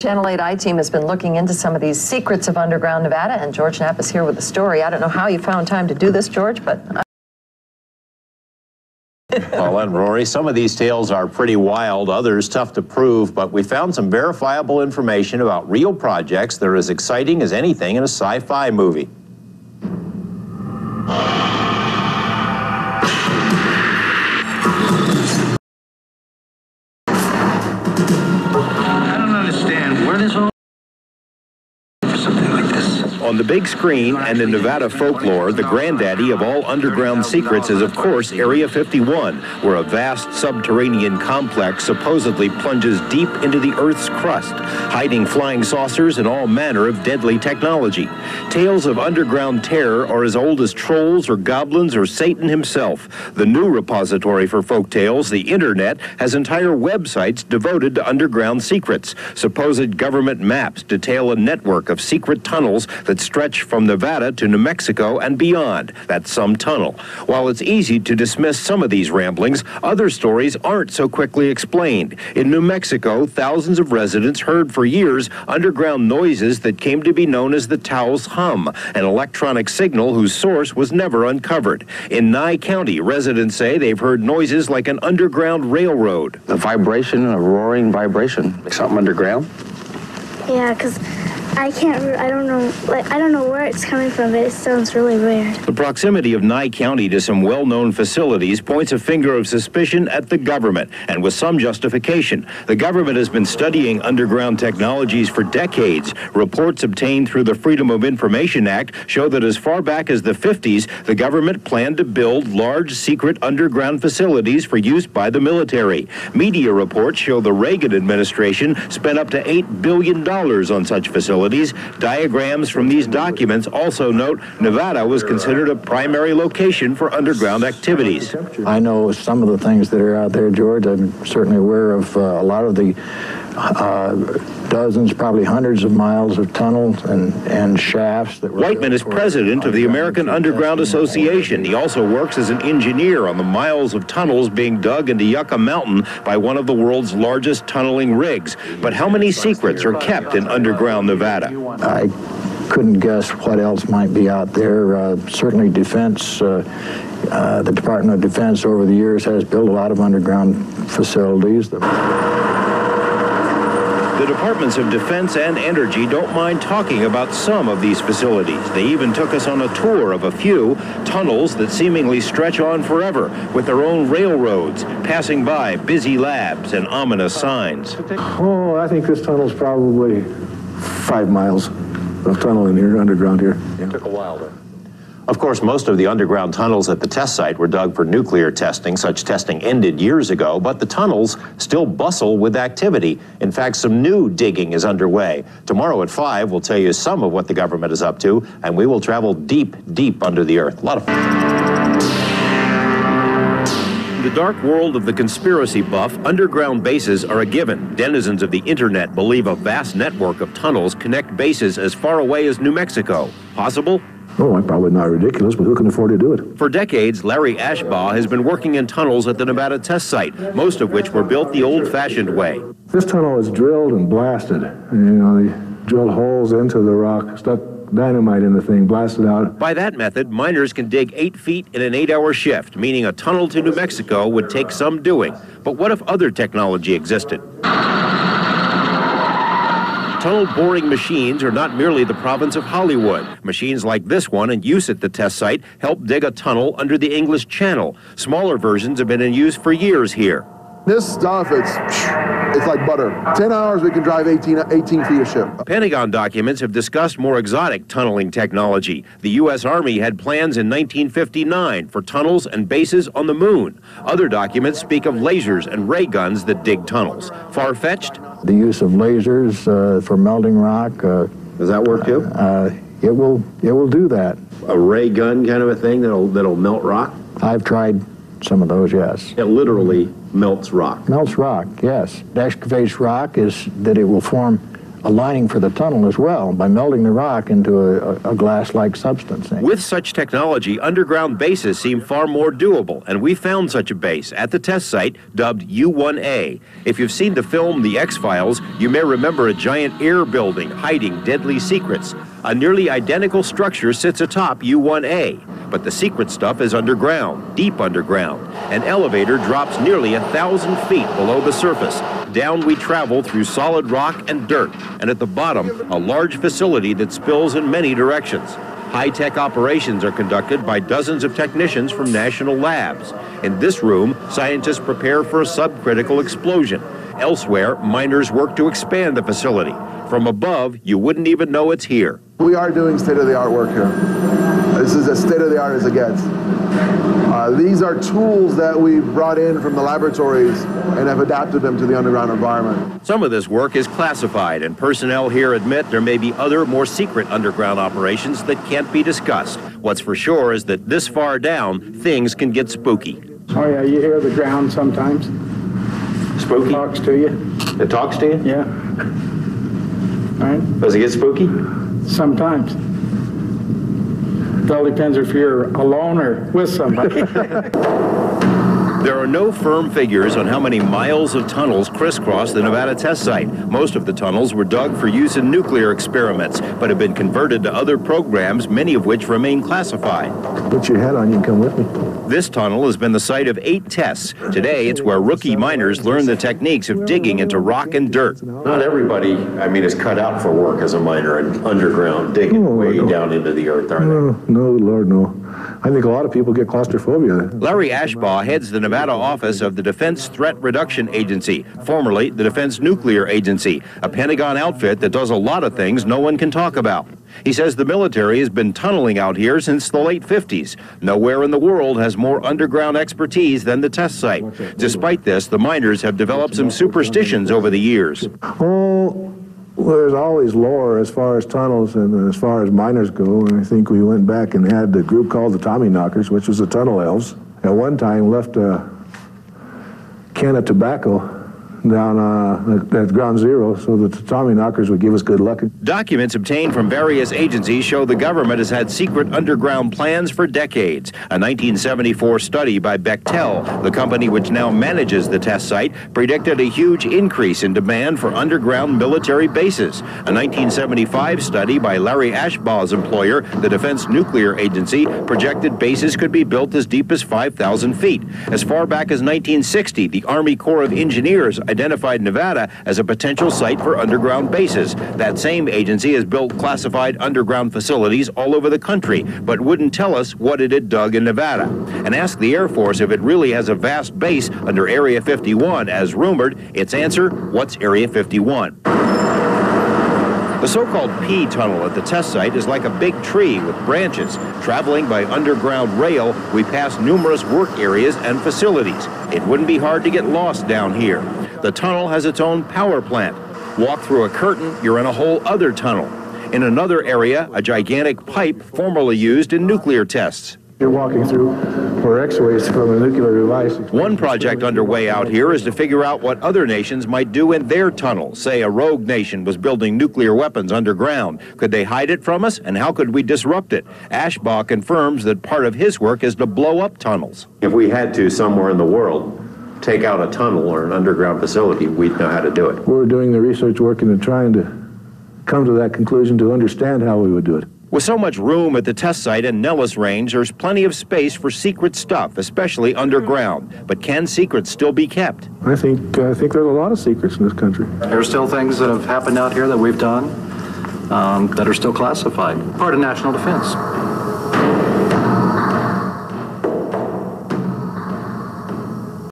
Channel 8 I-Team has been looking into some of these secrets of underground Nevada, and George Knapp is here with the story. I don't know how you found time to do this, George, but... Well, and Rory, some of these tales are pretty wild, others tough to prove, but we found some verifiable information about real projects that are as exciting as anything in a sci-fi movie. I don't understand where this all for something like this. On the big screen and in Nevada folklore, the granddaddy of all underground secrets is, of course, Area 51, where a vast subterranean complex supposedly plunges deep into the Earth's crust, hiding flying saucers and all manner of deadly technology. Tales of underground terror are as old as trolls or goblins or Satan himself. The new repository for folk tales, the Internet, has entire websites devoted to underground secrets. Supposed government maps detail a network of secret tunnels that stretch from Nevada to New Mexico and beyond. That's some tunnel. While it's easy to dismiss some of these ramblings, other stories aren't so quickly explained. In New Mexico, thousands of residents heard for years underground noises that came to be known as the Taos hum, an electronic signal whose source was never uncovered. In Nye County, residents say they've heard noises like an underground railroad. A vibration, a roaring vibration. Something underground? Yeah, because I don't know where it's coming from, but it sounds really weird. The proximity of Nye County to some well-known facilities points a finger of suspicion at the government, and with some justification. The government has been studying underground technologies for decades. Reports obtained through the Freedom of Information Act show that as far back as the 50s, the government planned to build large secret underground facilities for use by the military. Media reports show the Reagan administration spent up to $8 billion on such facilities. Diagrams from these documents also note Nevada was considered a primary location for underground activities. I know some of the things that are out there, George. I'm certainly aware of a lot of the dozens, probably hundreds of miles of tunnels and shafts that were... Whiteman is president of the American Underground Association. He also works as an engineer on the miles of tunnels being dug into Yucca Mountain by one of the world's largest tunneling rigs. But how many secrets are kept in underground Nevada? I couldn't guess what else might be out there. Certainly defense, the Department of Defense over the years has built a lot of underground facilities. The Departments of Defense and Energy don't mind talking about some of these facilities. They even took us on a tour of a few tunnels that seemingly stretch on forever, with their own railroads, passing by busy labs and ominous signs. Oh, I think this tunnel's probably 5 miles of tunnel in here, underground here. Yeah. Took a while then. Of course, most of the underground tunnels at the test site were dug for nuclear testing. Such testing ended years ago, but the tunnels still bustle with activity. In fact, some new digging is underway. Tomorrow at 5, we'll tell you some of what the government is up to, and we will travel deep, deep under the earth. A lot of fun. In the dark world of the conspiracy buff, underground bases are a given. Denizens of the Internet believe a vast network of tunnels connect bases as far away as New Mexico. Possible? Oh, probably not ridiculous, but who can afford to do it? For decades, Larry Ashbaugh has been working in tunnels at the Nevada test site, most of which were built the old-fashioned way. This tunnel is drilled and blasted. You know, they drilled holes into the rock, stuck dynamite in the thing, blasted out. By that method, miners can dig 8 feet in an 8-hour shift, meaning a tunnel to New Mexico would take some doing. But what if other technology existed? Tunnel boring machines are not merely the province of Hollywood. Machines like this one in use at the test site help dig a tunnel under the English Channel. Smaller versions have been in use for years here. This stuff, it's like butter. 10 hours, we can drive 18 feet of ship. Pentagon documents have discussed more exotic tunneling technology. The U.S. Army had plans in 1959 for tunnels and bases on the moon. Other documents speak of lasers and ray guns that dig tunnels. Far-fetched? The use of lasers for melting rock. Does that work too? It will do that. A ray gun kind of a thing that'll melt rock? I've tried some of those, yes. It literally melts rock. Melts rock, yes. It excavates rock is that it will form a lining for the tunnel as well by melting the rock into a glass-like substance. With such technology, underground bases seem far more doable, and we found such a base at the test site dubbed U-1A. If you've seen the film The X-Files, you may remember a giant air building hiding deadly secrets. A nearly identical structure sits atop U-1A, but the secret stuff is underground, deep underground. An elevator drops nearly 1,000 feet below the surface. Down we travel through solid rock and dirt, and at the bottom, a large facility that spills in many directions. High-tech operations are conducted by dozens of technicians from national labs. In this room, scientists prepare for a subcritical explosion. Elsewhere, miners work to expand the facility. From above, you wouldn't even know it's here. We are doing state-of-the-art work here. This is as state-of-the-art as it gets. These are tools that we've brought in from the laboratories and have adapted them to the underground environment. Some of this work is classified, and personnel here admit there may be other, more secret underground operations that can't be discussed. What's for sure is that this far down, things can get spooky. Oh yeah, you hear the ground sometimes. Spooky? It talks to you. It talks to you? Yeah. Right? Does it get spooky? Sometimes. It all depends if you're alone or with somebody. There are no firm figures on how many miles of tunnels crisscross the Nevada test site. Most of the tunnels were dug for use in nuclear experiments, but have been converted to other programs, many of which remain classified. Put your head on, you can come with me. This tunnel has been the site of 8 tests. Today, it's where rookie miners learn the techniques of digging into rock and dirt. Not everybody, is cut out for work as a miner and underground, digging way down into the earth, are they? No, Lord, no. I think a lot of people get claustrophobia. Larry Ashbaugh heads the Nevada office of the Defense Threat Reduction Agency, formerly the Defense Nuclear Agency, a Pentagon outfit that does a lot of things no one can talk about. He says the military has been tunneling out here since the late 50s. Nowhere in the world has more underground expertise than the test site. Despite this, the miners have developed some superstitions over the years. Oh, there's always lore as far as tunnels and as far as miners go. And I think we went back and had a group called the Tommyknockers, which was the tunnel elves. At one time left a can of tobacco down at ground zero so that the Tommyknockers would give us good luck. Documents obtained from various agencies show the government has had secret underground plans for decades. A 1974 study by Bechtel, the company which now manages the test site, predicted a huge increase in demand for underground military bases. A 1975 study by Larry Ashbaugh's employer, the Defense Nuclear Agency, projected bases could be built as deep as 5,000 feet. As far back as 1960, the Army Corps of Engineers identified Nevada as a potential site for underground bases. That same agency has built classified underground facilities all over the country, but wouldn't tell us what it had dug in Nevada. And asked the Air Force if it really has a vast base under Area 51, as rumored. Its answer, what's Area 51? The so-called P tunnel at the test site is like a big tree with branches. Traveling by underground rail, we pass numerous work areas and facilities. It wouldn't be hard to get lost down here. The tunnel has its own power plant. Walk through a curtain, you're in a whole other tunnel. In another area, a gigantic pipe formerly used in nuclear tests. You're walking through where X-rays from a nuclear device. One project underway out here is to figure out what other nations might do in their tunnels. Say a rogue nation was building nuclear weapons underground. Could they hide it from us, and how could we disrupt it? Ashbaugh confirms that part of his work is to blow up tunnels. If we had to, somewhere in the world, take out a tunnel or an underground facility, we'd know how to do it. We're doing the research work and trying to come to that conclusion to understand how we would do it. With so much room at the test site and Nellis Range, there's plenty of space for secret stuff, especially underground. But can secrets still be kept? I think there's a lot of secrets in this country. There are still things that have happened out here that we've done that are still classified, part of national defense.